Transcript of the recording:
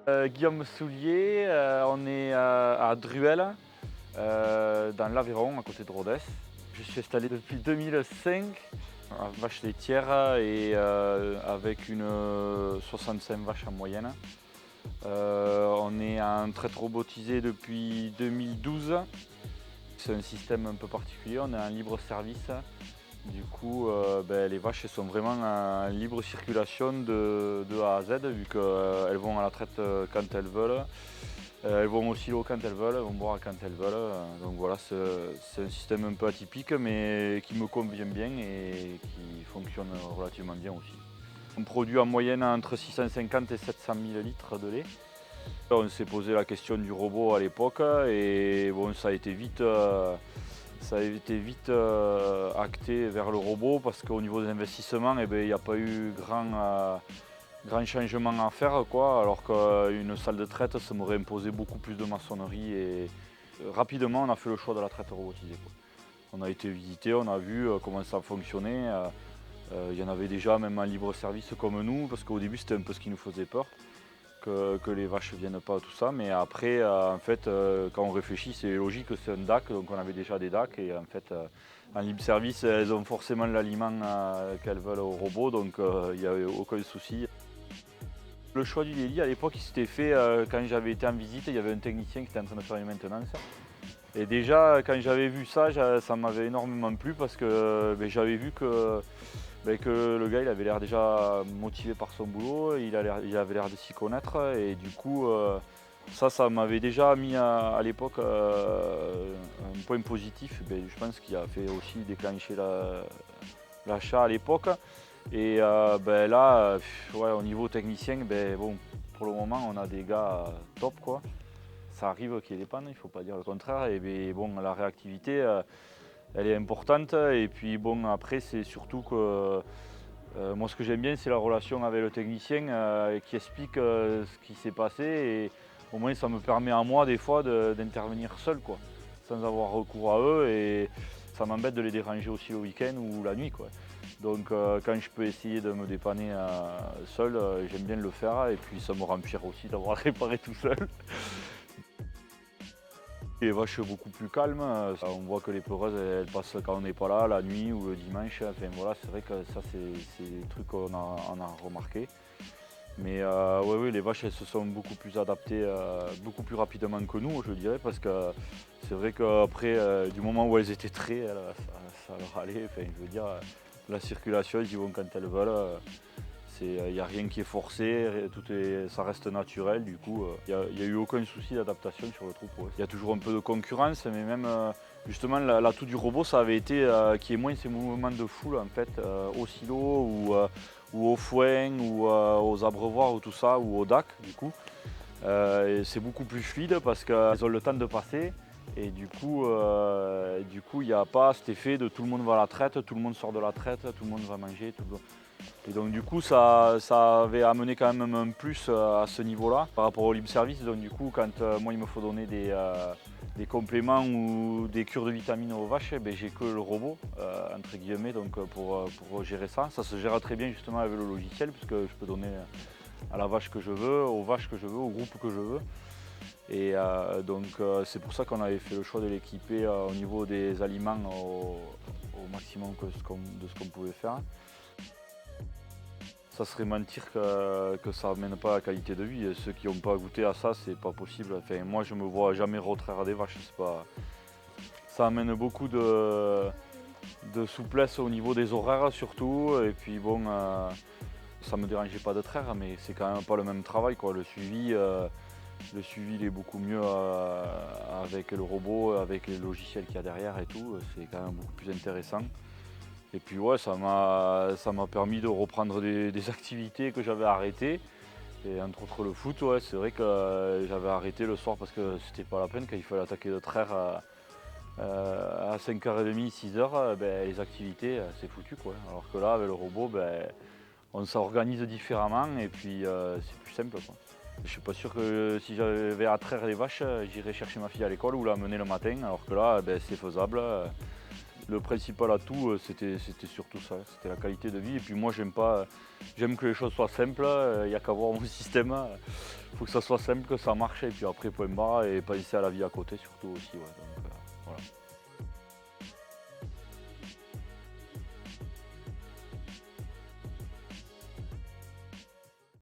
Guillaume Soulier, on est à Druel, dans l'Aveyron, à côté de Rodez. Je suis installé depuis 2005 à vache laitière et avec une 65 vaches en moyenne. On est en traite robotisée depuis 2012. C'est un système un peu particulier, on est en libre service. Du coup, les vaches sont vraiment en libre circulation de A à Z, vu qu'elles vont à la traite quand elles veulent. Elles vont au silo quand elles veulent, elles vont boire quand elles veulent. Donc voilà, c'est un système un peu atypique, mais qui me convient bien et qui fonctionne relativement bien aussi. On produit en moyenne entre 650 et 700 000 litres de lait. On s'est posé la question du robot à l'époque et bon, ça a été vite acté vers le robot parce qu'au niveau des investissements, il n'y a pas eu grand changement à faire, quoi, alors qu'une salle de traite, ça m'aurait imposé beaucoup plus de maçonnerie et rapidement on a fait le choix de la traite robotisée, quoi. On a été visiter, on a vu comment ça fonctionnait. Il y en avait déjà même en libre service comme nous, parce qu'au début c'était un peu ce qui nous faisait peur, que les vaches ne viennent pas, tout ça. Mais après, en fait, quand on réfléchit, c'est logique, c'est un DAC, donc on avait déjà des DAC. Et en fait, en libre service, elles ont forcément l'aliment qu'elles veulent au robot, donc il n'y avait aucun souci. Le choix du délit, à l'époque, il s'était fait quand j'avais été en visite, il y avait un technicien qui était en train de faire une maintenance. Et déjà, quand j'avais vu ça, ça m'avait énormément plu parce que j'avais vu que le gars, il avait l'air déjà motivé par son boulot, il avait l'air de s'y connaître. Et du coup, ça m'avait déjà mis à l'époque un point positif. Je pense qu'il a fait aussi déclencher l'achat à l'époque. Et là, ouais, au niveau technicien, bon, pour le moment, on a des gars top, quoi. Ça arrive qu'il y ait des pannes, il ne faut pas dire le contraire. Et bon, la réactivité, elle est importante. Et puis bon, après, c'est surtout que moi, ce que j'aime bien, c'est la relation avec le technicien qui explique ce qui s'est passé. Et au moins, ça me permet à moi, des fois, d'intervenir seul, quoi, sans avoir recours à eux. Et ça m'embête de les déranger aussi le week-end ou la nuit, quoi. Donc, quand je peux essayer de me dépanner seul, j'aime bien le faire. Et puis, ça me rend fier aussi d'avoir réparé tout seul. Les vaches beaucoup plus calmes, on voit que les peureuses elles passent quand on n'est pas là, la nuit ou le dimanche. Enfin voilà, c'est vrai que ça c'est des trucs qu'on a remarqué. Mais oui, les vaches elles se sont beaucoup plus adaptées, beaucoup plus rapidement que nous, je dirais, parce que c'est vrai qu'après, du moment où elles étaient traits, ça leur allait. Enfin, je veux dire, la circulation, elles y vont quand elles veulent. Il n'y a rien qui est forcé, ça reste naturel. Du coup, il n'y a eu aucun souci d'adaptation sur le troupeau. Il y a toujours un peu de concurrence, mais même justement l'atout du robot, ça avait été qu'il y ait moins ces mouvements de foule en fait, au silo ou au foin ou aux abreuvoirs ou tout ça, ou au DAC du coup. Et c'est beaucoup plus fluide parce qu'ils ont le temps de passer. Et il n'y a pas cet effet de tout le monde va à la traite, tout le monde sort de la traite, tout le monde va manger. Et donc du coup ça avait amené quand même un plus à ce niveau-là par rapport au libre service. Donc du coup quand moi il me faut donner des compléments ou des cures de vitamines aux vaches, j'ai que le robot entre guillemets donc, pour gérer ça. Ça se gère très bien justement avec le logiciel puisque je peux donner à la vache que je veux, aux vaches que je veux, au groupe que je veux. Et c'est pour ça qu'on avait fait le choix de l'équiper au niveau des aliments au maximum de ce qu'on pouvait faire. Ça serait mentir que ça n'amène pas la qualité de vie. Et ceux qui n'ont pas goûté à ça, c'est pas possible. Enfin, moi, je me vois jamais retraire des vaches. Ça amène beaucoup de souplesse au niveau des horaires surtout. Et puis bon, ça me dérangeait pas de traire, mais c'est quand même pas le même travail, quoi. Le suivi il est beaucoup mieux avec le robot, avec les logiciels qu'il y a derrière et tout. C'est quand même beaucoup plus intéressant. Et puis ouais, ça m'a permis de reprendre des activités que j'avais arrêtées. Et entre autres le foot, ouais, c'est vrai que j'avais arrêté le soir parce que c'était pas la peine quand il fallait attaquer de traire à 5h30, 6h, les activités c'est foutu, quoi. Alors que là avec le robot, on s'organise différemment et puis c'est plus simple, quoi. Je suis pas sûr que si j'avais à traire les vaches, j'irais chercher ma fille à l'école ou la mener le matin, alors que là c'est faisable. le principal atout, c'était surtout ça, c'était la qualité de vie. Et puis moi, j'aime que les choses soient simples, il n'y a qu'à voir mon système. Il faut que ça soit simple, que ça marche, et puis après, point barre, et pas laisser à la vie à côté surtout aussi. Ouais. Donc, voilà.